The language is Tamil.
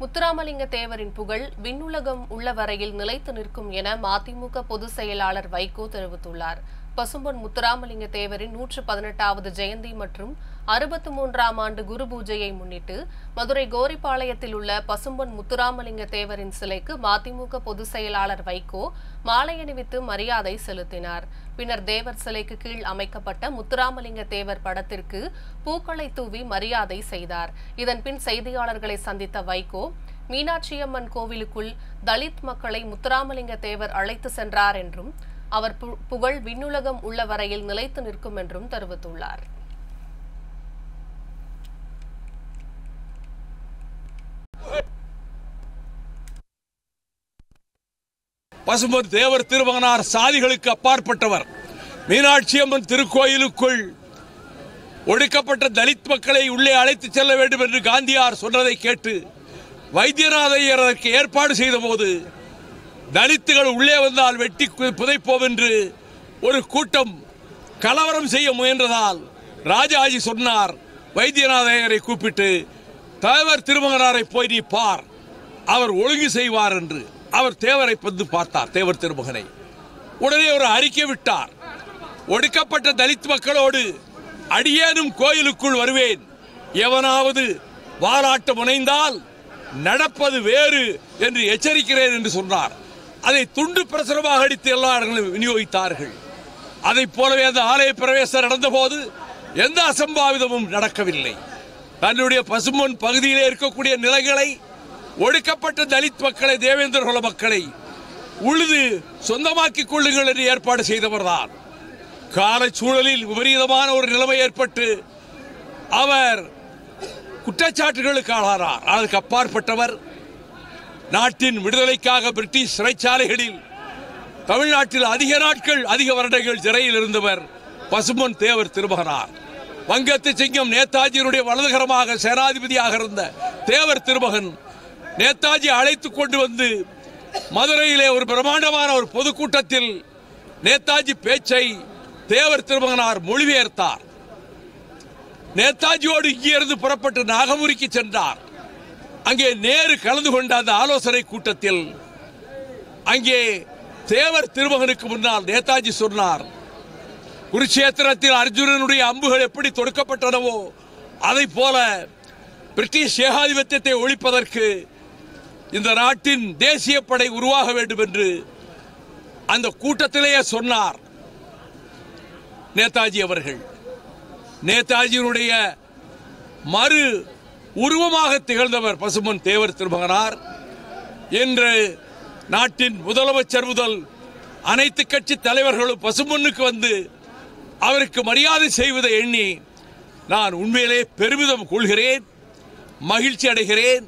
முத்துராமலிங்க தேவரின் புகழ் விண்ணுலகம் உள்ள வரையில் நிலைத்து நிற்கும் என மதிமுக பொதுச் செயலாளர் வைகோ தெரிவித்துள்ளார். பசும்பொன் முத்துராமலிங்க தேவரின் 118வது ஜெயந்தி மற்றும் 63ஆம் ஆண்டு குரு பூஜையை முன்னிட்டு மதுரை கோரிப்பாளையத்தில் உள்ள பசும்பொன் முத்துராமலிங்க தேவரின் சிலைக்கு மதிமுக பொதுச் செயலாளர் வைகோ மாலை அணிவித்து மரியாதை செலுத்தினார். பின்னர் தேவர் சிலைக்கு கீழ் அமைக்கப்பட்ட முத்துராமலிங்க தேவர் படத்திற்கு பூக்களை தூவி மரியாதை செய்தார். இதன்பின் செய்தியாளர்களை சந்தித்த வைகோ, மீனாட்சியம்மன் கோவிலுக்குள் தலித் மக்களை முத்துராமலிங்க தேவர் அழைத்து சென்றார் என்றும் அவர் புகழ் விண்ணுலகம் உள்ள வரையில் நிலைத்து நிற்கும் என்றும் தெரிவித்துள்ளார். பசும்பொன் தேவர் திருமகனார் சாதிகளுக்கு அப்பாற்பட்டவர். மீனாட்சியம்மன் திருக்கோயிலுக்குள் ஒடுக்கப்பட்ட தலித் மக்களை உள்ளே அழைத்து செல்ல வேண்டும் என்று காந்தியார் சொன்னதை கேட்டு வைத்தியநாதையர் அதற்கு ஏற்பாடு செய்த போது தலித்துகள் உள்ளே வந்தால் வெட்டி புதைப்போம் என்று ஒரு கூட்டம் கலவரம் செய்ய முயன்றதால் ராஜாஜி சொன்னார், வைத்தியநாதையரை கூப்பிட்டு தேவர் திருமகனாரை போய் நீ பார், அவர் ஒழுங்கு செய்வார் என்று. அவர் தேவரை வந்து பார்த்தார், தேவர் திருமகனை. உடனே ஒரு அறிக்கை விட்டார், ஒடுக்கப்பட்ட தலித் மக்களோடு அடியேனும் கோயிலுக்குள் வருவேன், எவனாவது வாலாட்ட முனைந்தால் நடப்பது வேறு என்று எச்சரிக்கிறேன் என்று சொன்னார். அதை துண்டு பிரசுரமாக அடித்து எல்லா இடங்களிலும் விநியோகித்தார்கள். அதை போலவே அந்த ஆலய பிரவேசம் நடந்தபோது எந்த அசம்பாவிதமும் நடக்கவில்லை. தன்னுடைய பசும்பொன் பகுதியிலே இருக்கக்கூடிய நிலங்களை ஒடுக்கப்பட்ட தலித் மக்களை, தேவேந்திரகுல மக்களை உழுது சொந்தமாக்கிக் கொள்ளுங்கள் என்று ஏற்பாடு செய்தவர்தான். கால சூழலில் விபரீதமான ஒரு நிலைமை ஏற்பட்டு அவர் குற்றச்சாட்டுகளுக்கு ஆளானார். அதற்கு அப்பாற்பட்டவர். நாட்டின் விடுதலைக்காக பிரிட்டிஷ் சிறைச்சாலைகளில் தமிழ்நாட்டில் அதிக நாட்கள், அதிக வருடங்கள் சிறையில் இருந்தவர் பசும்பொன் தேவர் திருமகனார். வங்கத்து சிங்கம் நேதாஜியினுடைய வலதுகரமாக சேனாதிபதியாக இருந்த தேவர் திருமகன் நேதாஜி அழைத்துக் கொண்டு வந்து மதுரையிலே ஒரு பிரம்மாண்டமான ஒரு பொதுக்கூட்டத்தில் நேதாஜி பேச்சை தேவர் திருமகனார் மொழிபெயர்த்தார். நேதாஜியோடு இங்கிருந்து புறப்பட்டு நாகமுரிக்கு சென்றார். அங்கே நேரு கலந்து கொண்ட அந்த ஆலோசனை கூட்டத்தில் அங்கே தேவர் திருமகனுக்கு முன்னால் நேதாஜி சொன்னார், குருட்சேத்திரத்தில் அர்ஜுனனுடைய அம்புகள் எப்படி தொடுக்கப்பட்டனவோ அதை போல பிரிட்டிஷ் ஏகாதிபத்தியத்தை ஒழிப்பதற்கு இந்த நாட்டின் தேசிய படை உருவாக வேண்டும் என்று அந்த கூட்டத்திலேயே சொன்னார் நேதாஜி அவர்கள். நேதாஜியினுடைய மறு உருவமாக திகழ்ந்தவர் பசும்பொன் தேவர் திருமகனார். இன்று நாட்டின் முதலமைச்சர் முதல் அனைத்து கட்சி தலைவர்களும் பசும்பொன்னுக்கு வந்து அவருக்கு மரியாதை செய்வதை எண்ணி நான் உண்மையிலே பெருமிதம் கொள்கிறேன், மகிழ்ச்சி அடைகிறேன்.